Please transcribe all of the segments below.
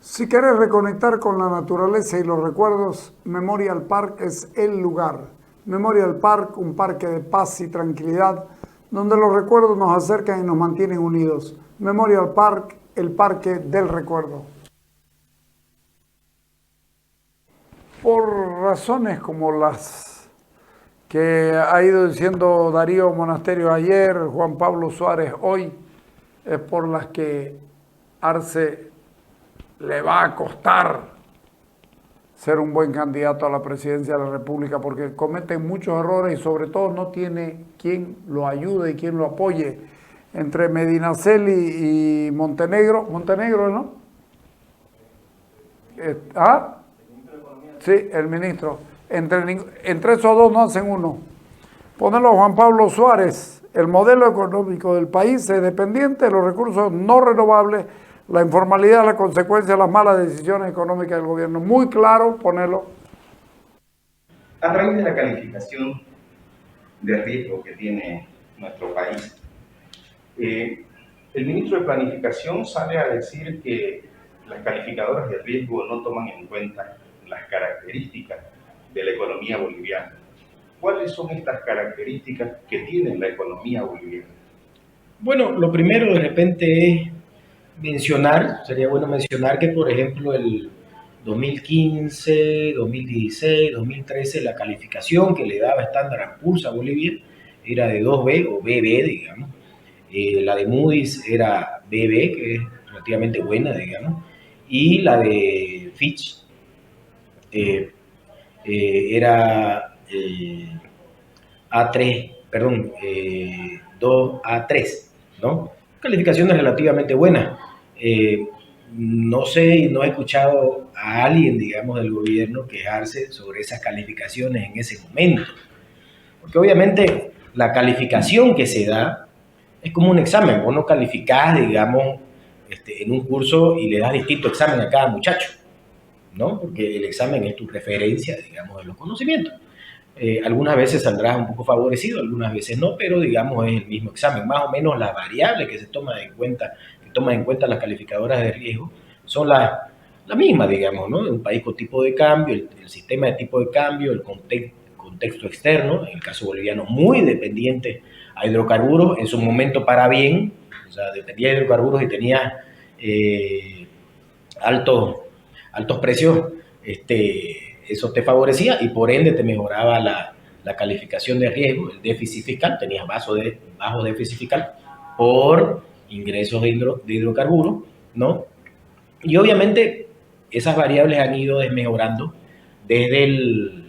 Si querés reconectar con la naturaleza y los recuerdos, Memorial Park es el lugar. Memorial Park, un parque de paz y tranquilidad, donde los recuerdos nos acercan y nos mantienen unidos. Memorial Park, el parque del recuerdo. Por razones como las que ha ido diciendo Darío Monasterio ayer, Juan Pablo Suárez hoy, es por las que Arce le va a costar ser un buen candidato a la presidencia de la República porque comete muchos errores y sobre todo no tiene quien lo ayude y quien lo apoye. Entre Medinaceli y Montenegro, ¿no? ¿Ah? Sí, el ministro. Entre esos dos no hacen uno. Ponerlo a Juan Pablo Suárez, el modelo económico del país es dependiente de los recursos no renovables, la informalidad, la consecuencia de las malas decisiones económicas del gobierno. Muy claro ponerlo. A raíz de la calificación de riesgo que tiene nuestro país, el ministro de Planificación sale a decir que las calificadoras de riesgo no toman en cuenta las características de la economía boliviana. ¿Cuáles son estas características que tiene la economía boliviana? Bueno, lo primero de repente es sería bueno mencionar que, por ejemplo, el 2015, 2016, 2013, la calificación que le daba Standard & Poor's a Bolivia era de 2B o BB, digamos. La de Moody's era BB, que es relativamente buena, digamos. Y la de Fitch era A3, perdón, 2A3, ¿no? Calificaciones relativamente buenas. No sé y no he escuchado a alguien, digamos, del gobierno quejarse sobre esas calificaciones en ese momento. Porque obviamente la calificación que se da es como un examen. Vos no calificás, digamos, en un curso y le das distinto examen a cada muchacho, ¿no? Porque el examen es tu referencia, digamos, de los conocimientos. Algunas veces saldrás un poco favorecido, algunas veces no, pero digamos es el mismo examen. Más o menos las variables que se toman en cuenta, que toman en cuenta las calificadoras de riesgo, son la misma, digamos, ¿no? Un país con tipo de cambio, el sistema de tipo de cambio, el contexto externo, en el caso boliviano muy dependiente a hidrocarburos, en su momento para bien, o sea, dependía de hidrocarburos y tenía altos, altos precios, eso te favorecía y por ende te mejoraba la calificación de riesgo, el déficit fiscal, tenías bajo déficit fiscal por ingresos de hidrocarburos, ¿no? Y obviamente esas variables han ido desmejorando desde el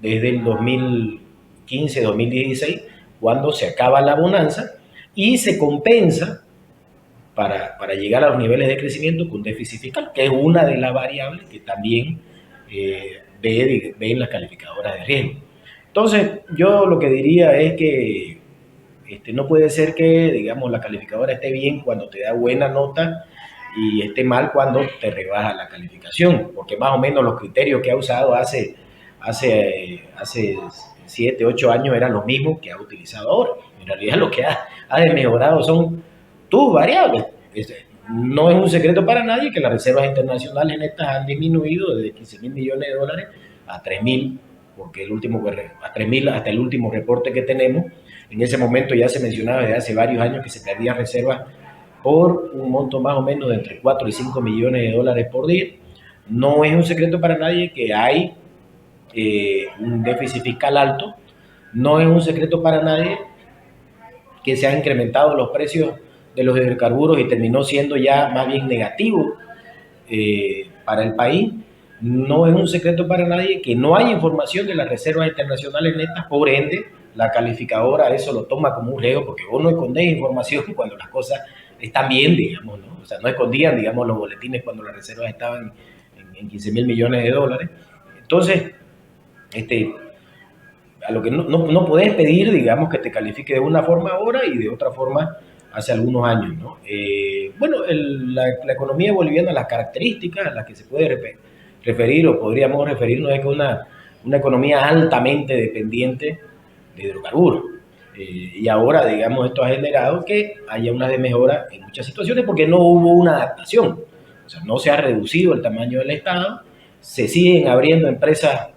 2015-2016, cuando se acaba la bonanza y se compensa para llegar a los niveles de crecimiento con déficit fiscal, que es una de las variables que también ve en las calificadoras de riesgo. Entonces, yo lo que diría es que no puede ser que, digamos, la calificadora esté bien cuando te da buena nota y esté mal cuando te rebaja la calificación, porque más o menos los criterios que ha usado hace 7, 8 años eran los mismos que ha utilizado ahora. En realidad lo que ha mejorado son tus variables. No es un secreto para nadie que las reservas internacionales netas han disminuido desde 15.000 millones de dólares a 3.000, porque a 3.000 hasta el último reporte que tenemos. En ese momento ya se mencionaba desde hace varios años que se perdían reservas por un monto más o menos de entre 4 y 5 millones de dólares por día. No es un secreto para nadie que hay un déficit fiscal alto. No es un secreto para nadie que se han incrementado los precios de los hidrocarburos y terminó siendo ya más bien negativo para el país. No es un secreto para nadie que no hay información de las reservas internacionales netas, por ende, la calificadora eso lo toma como un riesgo, porque vos no escondés información cuando las cosas están bien, digamos, ¿no? O sea, no escondían, digamos, los boletines cuando las reservas estaban en 15.000 millones de dólares. Entonces, a lo que no podés pedir, digamos, que te califique de una forma ahora y de otra forma hace algunos años, ¿no? Bueno, la economía boliviana, las características a las que se puede referir o podríamos referirnos es que una economía altamente dependiente de hidrocarburos. Y ahora, digamos, esto ha generado que haya una demejora en muchas situaciones porque no hubo una adaptación. O sea, no se ha reducido el tamaño del Estado, se siguen abriendo empresas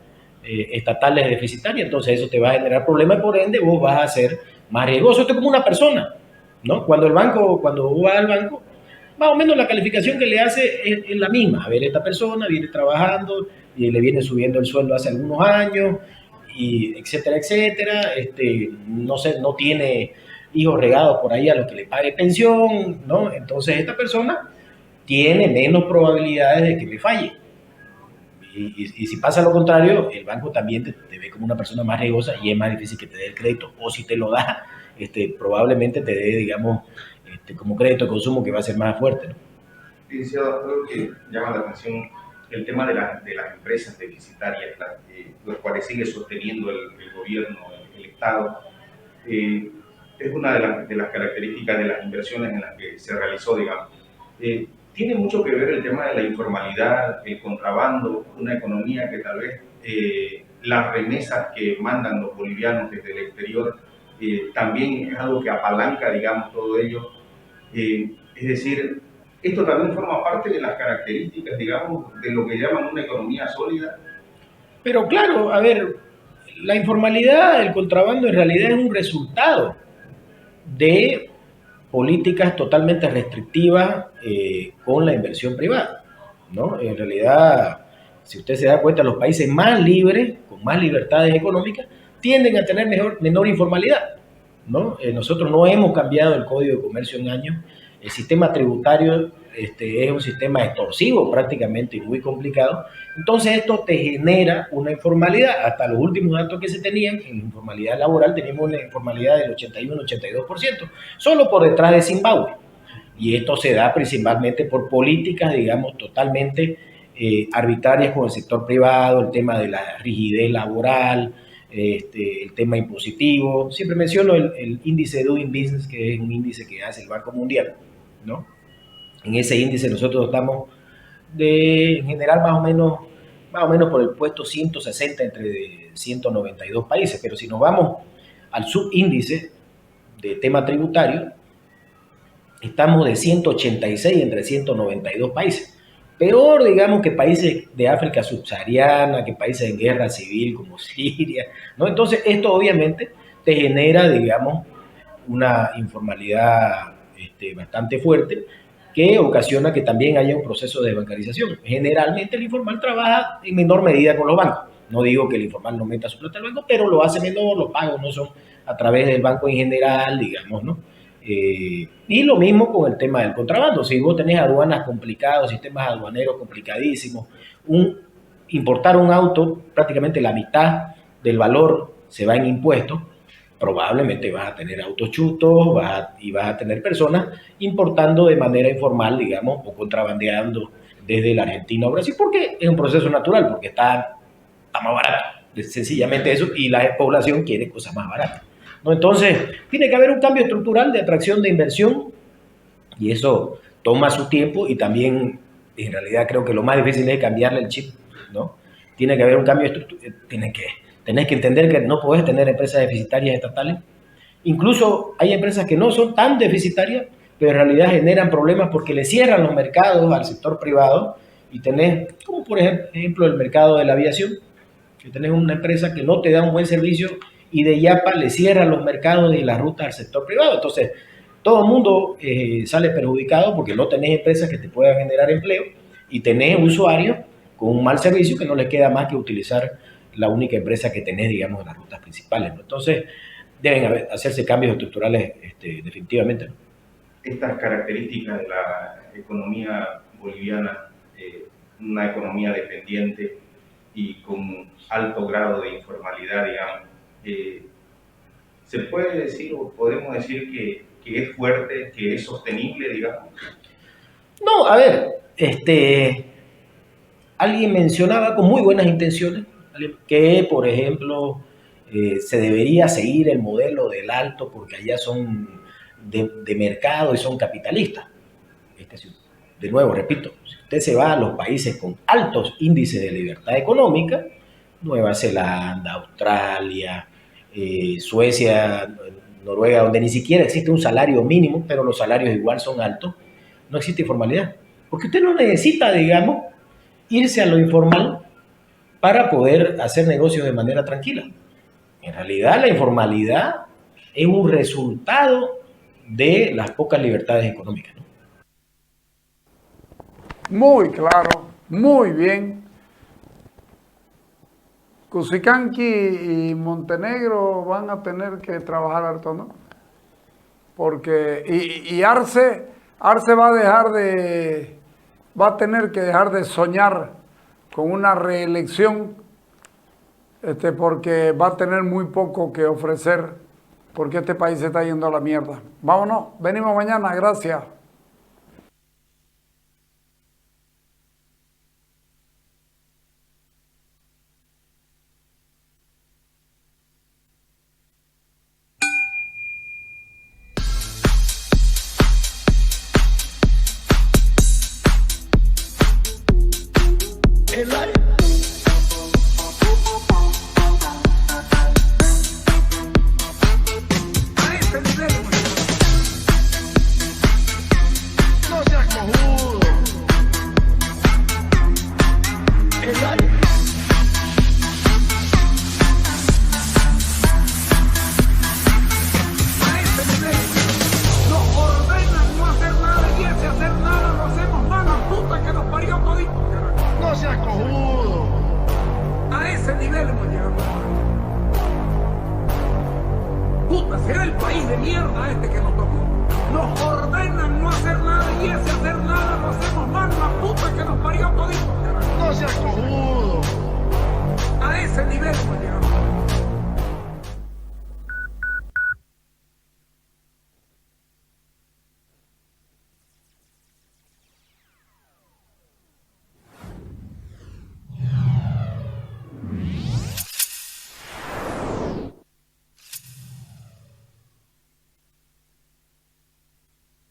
estatales deficitarias, entonces eso te va a generar problemas y por ende vos vas a ser más riesgoso. Esto es como una persona, ¿no? Cuando vos vas al banco, más o menos la calificación que le hace es la misma. A ver, esta persona viene trabajando y le viene subiendo el sueldo hace algunos años, y etcétera, etcétera. No sé, no tiene hijos regados por ahí a los que le pague pensión, ¿no? Entonces esta persona tiene menos probabilidades de que le falle. Y si pasa lo contrario, el banco también te ve como una persona más riesgosa y es más difícil que te dé el crédito. O si te lo da, probablemente te dé, digamos, como crédito de consumo que va a ser más fuerte, ¿no? Licenciado, algo que llama la atención, el tema de las empresas deficitarias, los cuales sigue sosteniendo el gobierno, el Estado, es una de las características de las inversiones en las que se realizó, digamos. Tiene mucho que ver el tema de la informalidad, el contrabando, una economía que tal vez las remesas que mandan los bolivianos desde el exterior también es algo que apalanca, digamos, todo ello. Es decir, esto también forma parte de las características, digamos, de lo que llaman una economía sólida. Pero claro, a ver, la informalidad, el contrabando en realidad es un resultado de políticas totalmente restrictivas con la inversión privada, ¿no? En realidad, si usted se da cuenta, los países más libres, con más libertades económicas, tienden a tener menor informalidad, ¿no? Nosotros no hemos cambiado el Código de Comercio en años. El sistema tributario es un sistema extorsivo prácticamente y muy complicado. Entonces esto te genera una informalidad. Hasta los últimos datos que se tenían en informalidad laboral teníamos una informalidad del 81-82%, solo por detrás de Zimbabue. Y esto se da principalmente por políticas, digamos, totalmente arbitrarias con el sector privado, el tema de la rigidez laboral, el tema impositivo. Siempre menciono el índice Doing Business, que es un índice que hace el Banco Mundial, ¿no? En ese índice nosotros estamos en general más o menos por el puesto 160 entre 192 países, pero si nos vamos al subíndice de tema tributario, estamos de 186 entre 192 países. Peor, digamos, que países de África subsahariana, que países en guerra civil como Siria, ¿no? Entonces, esto obviamente te genera, digamos, una informalidad bastante fuerte que ocasiona que también haya un proceso de bancarización. Generalmente el informal trabaja en menor medida con los bancos. No digo que el informal no meta su plata al banco, pero lo hace menor, los pagos no son a través del banco en general, digamos, ¿no? Y lo mismo con el tema del contrabando. Si vos tenés aduanas complicadas, sistemas aduaneros complicadísimos, importar un auto, prácticamente la mitad del valor se va en impuestos, probablemente vas a tener autos chutos y vas a tener personas importando de manera informal, digamos, o contrabandeando desde la Argentina o Brasil, porque es un proceso natural, porque está más barato, sencillamente eso, y la población quiere cosas más baratas, ¿no? Entonces, tiene que haber un cambio estructural de atracción de inversión y eso toma su tiempo y también, en realidad, creo que lo más difícil es cambiarle el chip, ¿no? Tiene que haber un cambio estructural, tenés que entender que no podés tener empresas deficitarias estatales. Incluso hay empresas que no son tan deficitarias, pero en realidad generan problemas porque le cierran los mercados al sector privado y tenés, como por ejemplo, el mercado de la aviación, que tenés una empresa que no te da un buen servicio y de Yapa le cierran los mercados y las rutas al sector privado. Entonces, todo el mundo sale perjudicado porque no tenés empresas que te puedan generar empleo y tenés usuarios con un mal servicio que no les queda más que utilizar la única empresa que tenés, digamos, en las rutas principales, ¿no? Entonces, deben hacerse cambios estructurales definitivamente, ¿no? Estas características de la economía boliviana, una economía dependiente y con alto grado de informalidad, digamos, ¿se puede decir o podemos decir que es fuerte, que es sostenible, digamos? No, a ver, alguien mencionaba con muy buenas intenciones que, por ejemplo, se debería seguir el modelo del Alto porque allá son de mercado y son capitalistas. De nuevo, repito, si usted se va a los países con altos índices de libertad económica, Nueva Zelanda, Australia, Suecia, Noruega, donde ni siquiera existe un salario mínimo, pero los salarios igual son altos, no existe informalidad. Porque usted no necesita, digamos, irse a lo informal para poder hacer negocios de manera tranquila. En realidad, la informalidad es un resultado de las pocas libertades económicas, ¿no? Muy claro, muy bien. Cusicanqui y Montenegro van a tener que trabajar harto, ¿no? Porque, y Arce va a tener que dejar de soñar con una reelección, porque va a tener muy poco que ofrecer, porque este país se está yendo a la mierda. Vámonos, venimos mañana, gracias. No seas